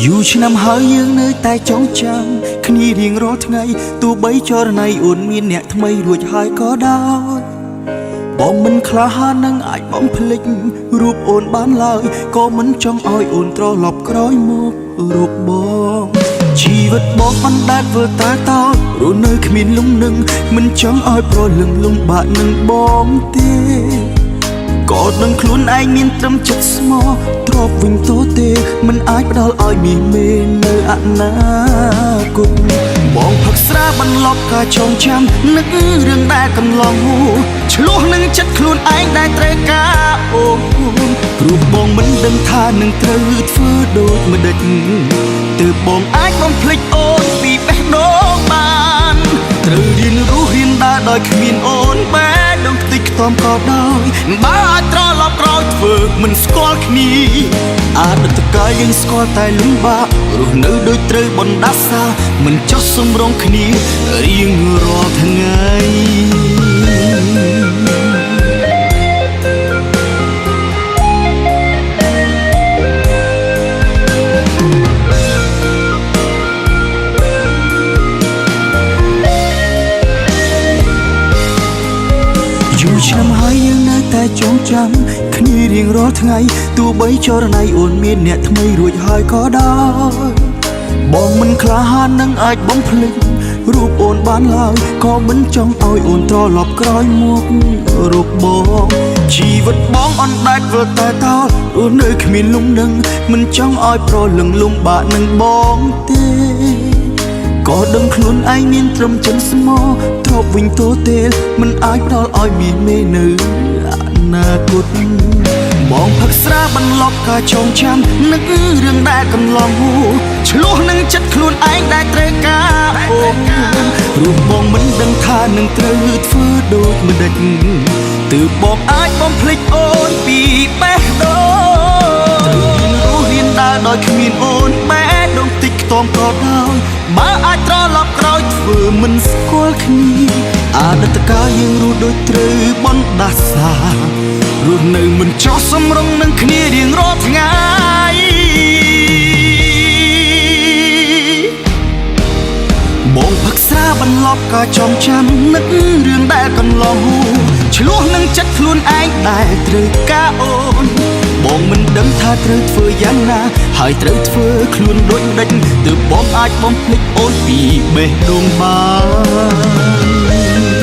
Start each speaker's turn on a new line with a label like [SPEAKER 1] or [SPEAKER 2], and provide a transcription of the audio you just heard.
[SPEAKER 1] อยู่ឆ្នាំ ហើយយើងនៅតែចងចាំគ្នារៀងរាល់ថ្ងៃទោះបីចរណៃអូនមានអ្នកថ្មីរួចហើយក៏ដោយបងមិនក្លាហាននឹងអាចបំភ្លេចរូបអូនបានឡើយក៏មិនចង់ឲ្យអូនត្រឡប់ក្រោយមករូបបងជីវិតបងអណ្ដែតធ្វើតែតោរស់នៅគ្មានលំនឹងមិនចង់ឲ្យប្រលឹងលំបាកនឹងបងទេក៏នឹងខ្លួនឯងមានត្រឹមចិត្តស្មោះទ្របវិញទោទេមិនអាចផ្ដល់ឲ្យមានមេនៅអនាគតបងផឹកស្រាបន្លប់ការចងចាំនឹករឿងដែលកន្លងហួរឆ្លោះនឹងចិត្តខ្លួនឯងដែលត្រូវការអូនព្រោះបងមិនដឹងថានឹងត្រូវធ្វើដូចម្ដេចទើបបងអាចបំភ្លេចអូនពីបេះដូងបានត្រូវរៀនរស់រៀនដើរដោយគ្មានអូនបែរដងខ្ទេចខ្ទាំក៏ដោយបើអាចត្រឡប់ក្រោយធ្វើមិនស្គាល់គ្នាអតីតកាលយើងស្គាល់តែលំបាករស់នៅដូចត្រូវបណ្ដាសាមិនចោះសំរងគ្នារៀងរាល់ថ្ងៃอยู่ឆ្នាំហើយយើងនៅតែចងចាំគ្នារៀងរាល់ថ្ងៃទោះបីចរណៃអូនមានអ្នកថ្មីរួចហើយក៏ដោយបងមិនក្លាហាននឹងអាចបំភ្លេចរូបអូនបានឡើយក៏មិនចង់ឲ្យអូនត្រឡប់ក្រោយមករូបបងជីវិតបងអណ្ដែតធ្វើតែតោរស់នៅគ្មានលំនឹងមិនចង់ឲ្យប្រលឹងលំបាកនឹងបងទេក៏ដឹងខ្លួនឯងមានត្រឹមចិនស្មោះទ្របវិញទោទេមិនអាចផ្ដល់ឲ្យមានមេនៅអនាគតបងផឹកស្រាបន្លប់ការចងចាំនឹករឿងដែលកន្លងហួរឆ្លោះនឹងចិត្តខ្លួនឯងដែលត្រូវការអូនព្រោះបងមិនដឹងថានឹងត្រូវធ្វើដូចម្ដេចទើបបងអាចបំភ្លេចអូនពីបេះដូងត្រូវរៀនដើរដោយគ្មានអូនបែរដងតិចខ្ទាំក៏ដោយបើអាចត្រឡប់ក្រោយធ្វើមិនស្គាល់គ្នាអតីតកាលយើងរស់ដូចត្រូវបណ្ដាសារស់នៅមិនចោះសំរងនឹងគ្នារៀងរាល់ថ្ងៃបងផឹកស្រាបន្លប់ការចងចាំនឹករឿងដែលកន្លងហួរឆ្លោះនឹងចិត្តខ្លួនឯងដែលត្រូវការអូនបងមិនដឹងថាត្រូវធ្វើយ៉ាងណាហើយត្រូវធ្វើខ្លួនដូចដេចទើបបងអាចបំភ្លេចអូនពីបេះដូងបាន